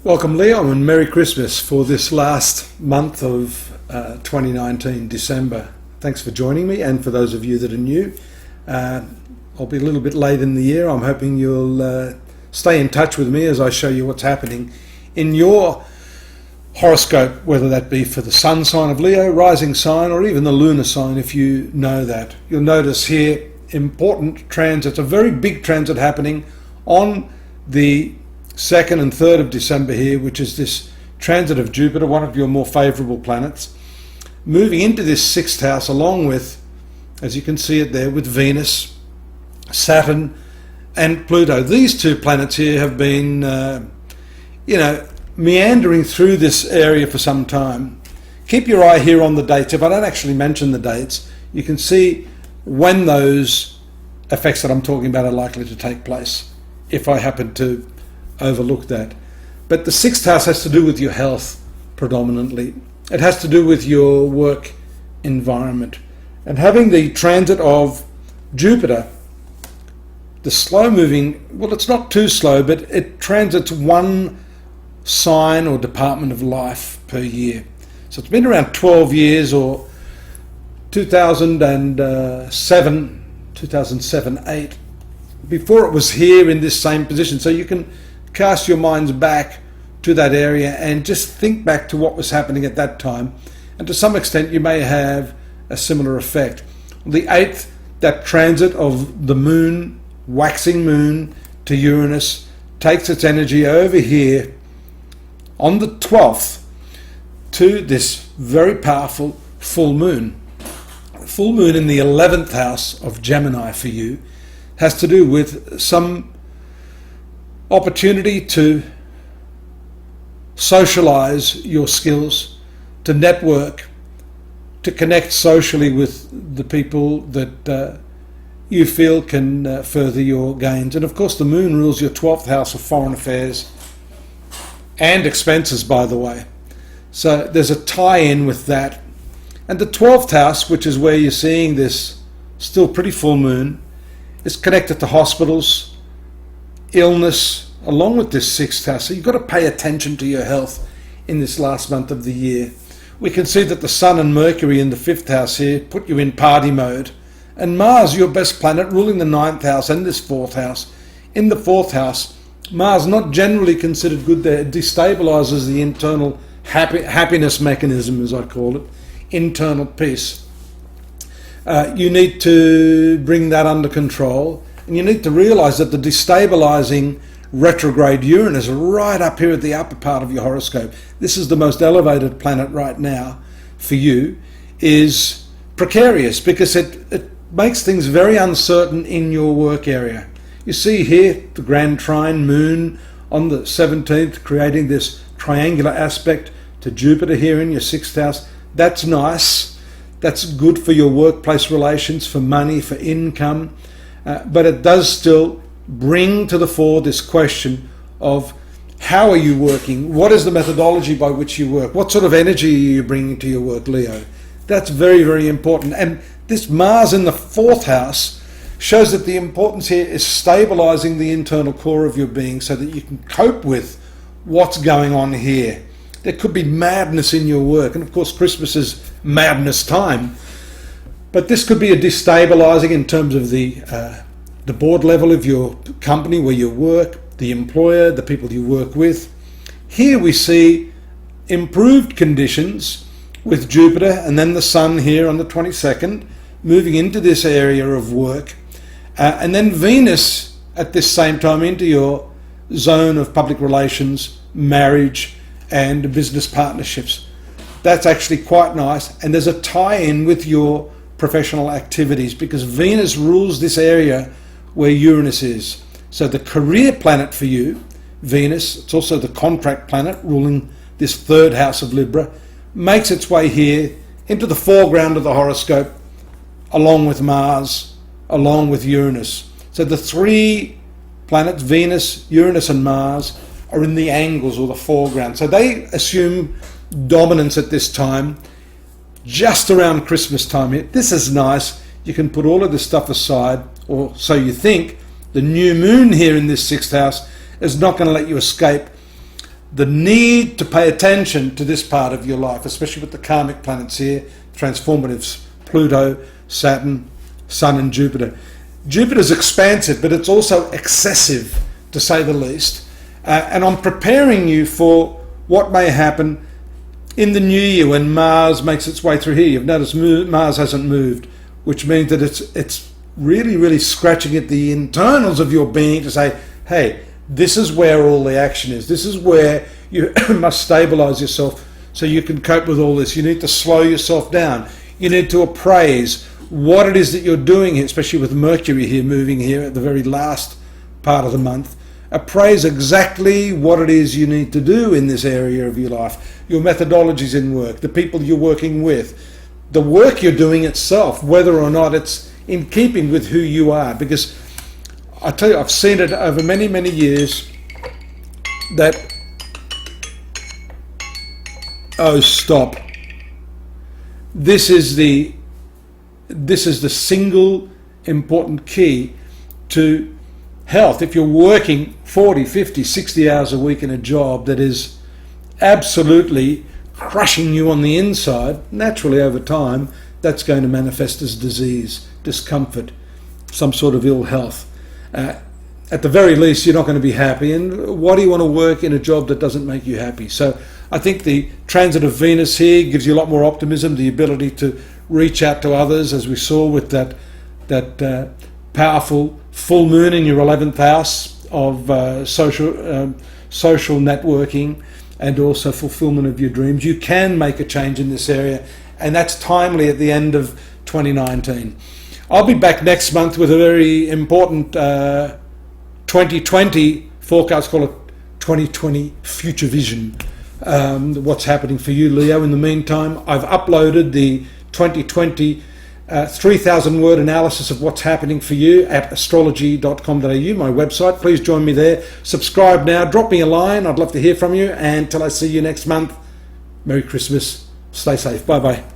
Welcome Leo and Merry Christmas for this last month of 2019, December. Thanks for joining me, and for those of you that are new, I'll be a little bit late in the year. I'm hoping you'll stay in touch with me as I show you what's happening in your horoscope, whether that be for the sun sign of Leo, rising sign, or even the lunar sign if you know that. You'll notice here important transits, a very big transit happening on the 2nd and 3rd of December here, which is this transit of Jupiter, one of your more favourable planets, moving into this 6th house along with, as you can see it there, with Venus, Saturn and Pluto. These two planets here have been, meandering through this area for some time. Keep your eye here on the dates. If I don't actually mention the dates, you can see when those effects that I'm talking about are likely to take place, if I happen to overlook that. But the 6th house has to do with your health predominantly. It has to do with your work environment. And having the transit of Jupiter, the slow moving, well, it's not too slow, but it transits one sign or department of life per year. So it's been around 12 years, or 2007-8, before it was here in this same position. So you can cast your minds back to that area and just think back to what was happening at that time, and to some extent you may have a similar effect. The 8th, that transit of the moon, waxing moon, to Uranus takes its energy over here on the 12th to this very powerful full moon. Full moon in the 11th house of Gemini for you has to do with some opportunity to socialize your skills, to network, to connect socially with the people that you feel can further your gains. And of course the moon rules your 12th house of foreign affairs and expenses, by the way. So there's a tie-in with that. And the 12th house, which is where you're seeing this still pretty full moon, is connected to hospitals, illness, along with this 6th house. So you've got to pay attention to your health in this last month of the year. We can see that the Sun and Mercury in the 5th house here put you in party mode. And Mars, your best planet, ruling the 9th house and this 4th house. In the 4th house, Mars, not generally considered good there. It destabilizes the internal happiness mechanism, as I call it, internal peace. You need to bring that under control. And you need to realize that the destabilizing retrograde Uranus right up here at the upper part of your horoscope, this is the most elevated planet right now for you, is precarious because it makes things very uncertain in your work area. You see here the grand trine moon on the 17th creating this triangular aspect to Jupiter here in your 6th house. That's nice. That's good for your workplace relations, for money, for income. But it does still bring to the fore this question of how are you working? What is the methodology by which you work? What sort of energy are you bringing to your work, Leo? That's very, very important. And this Mars in the 4th house shows that the importance here is stabilizing the internal core of your being so that you can cope with what's going on here. There could be madness in your work. And of course, Christmas is madness time. But this could be a destabilizing in terms of the board level of your company where you work, the employer, the people you work with. Here we see improved conditions with Jupiter and then the Sun here on the 22nd moving into this area of work, and then Venus at this same time into your zone of public relations, marriage and business partnerships. That's actually quite nice, and there's a tie-in with your professional activities because Venus rules this area where Uranus is. So the career planet for you, Venus, it's also the contract planet ruling this 3rd house of Libra, makes its way here into the foreground of the horoscope along with Mars, along with Uranus. So the 3 planets, Venus, Uranus and Mars, are in the angles or the foreground. So they assume dominance at this time, just around Christmas time here. This is nice. You can put all of this stuff aside, or so you think. The new moon here in this 6th house is not going to let you escape the need to pay attention to this part of your life, especially with the karmic planets here, transformatives, Pluto, Saturn, Sun and Jupiter. Jupiter's expansive, but it's also excessive, to say the least. And I'm preparing you for what may happen in the new year when Mars makes its way through here. You've noticed Mars hasn't moved, which means that it's really, really scratching at the internals of your being to say, hey, this is where all the action is. This is where you must stabilize yourself so you can cope with all this. You need to slow yourself down. You need to appraise what it is that you're doing here, especially with Mercury here moving here at the very last part of the month. Appraise exactly what it is you need to do in this area of your life, your methodologies in work, the people you're working with, the work you're doing itself, whether or not it's in keeping with who you are. Because I tell you, I've seen it over many, many years that, oh, stop. This is the single important key to health. If you're working 40, 50, 60 hours a week in a job that is absolutely crushing you on the inside, naturally over time, that's going to manifest as disease, discomfort, some sort of ill health. At the very least, you're not going to be happy. And why do you want to work in a job that doesn't make you happy? So I think the transit of Venus here gives you a lot more optimism, the ability to reach out to others, as we saw with that powerful full moon in your 11th house of social networking and also fulfillment of your dreams. You can make a change in this area, and that's timely at the end of 2019. I'll be back next month with a very important 2020 forecast, call it 2020 Future Vision. What's happening for you, Leo. In the meantime, I've uploaded the 2020 3,000 word analysis of what's happening for you at astrology.com.au, my website. Please join me there. Subscribe now. Drop me a line. I'd love to hear from you. And till I see you next month, Merry Christmas. Stay safe. Bye-bye.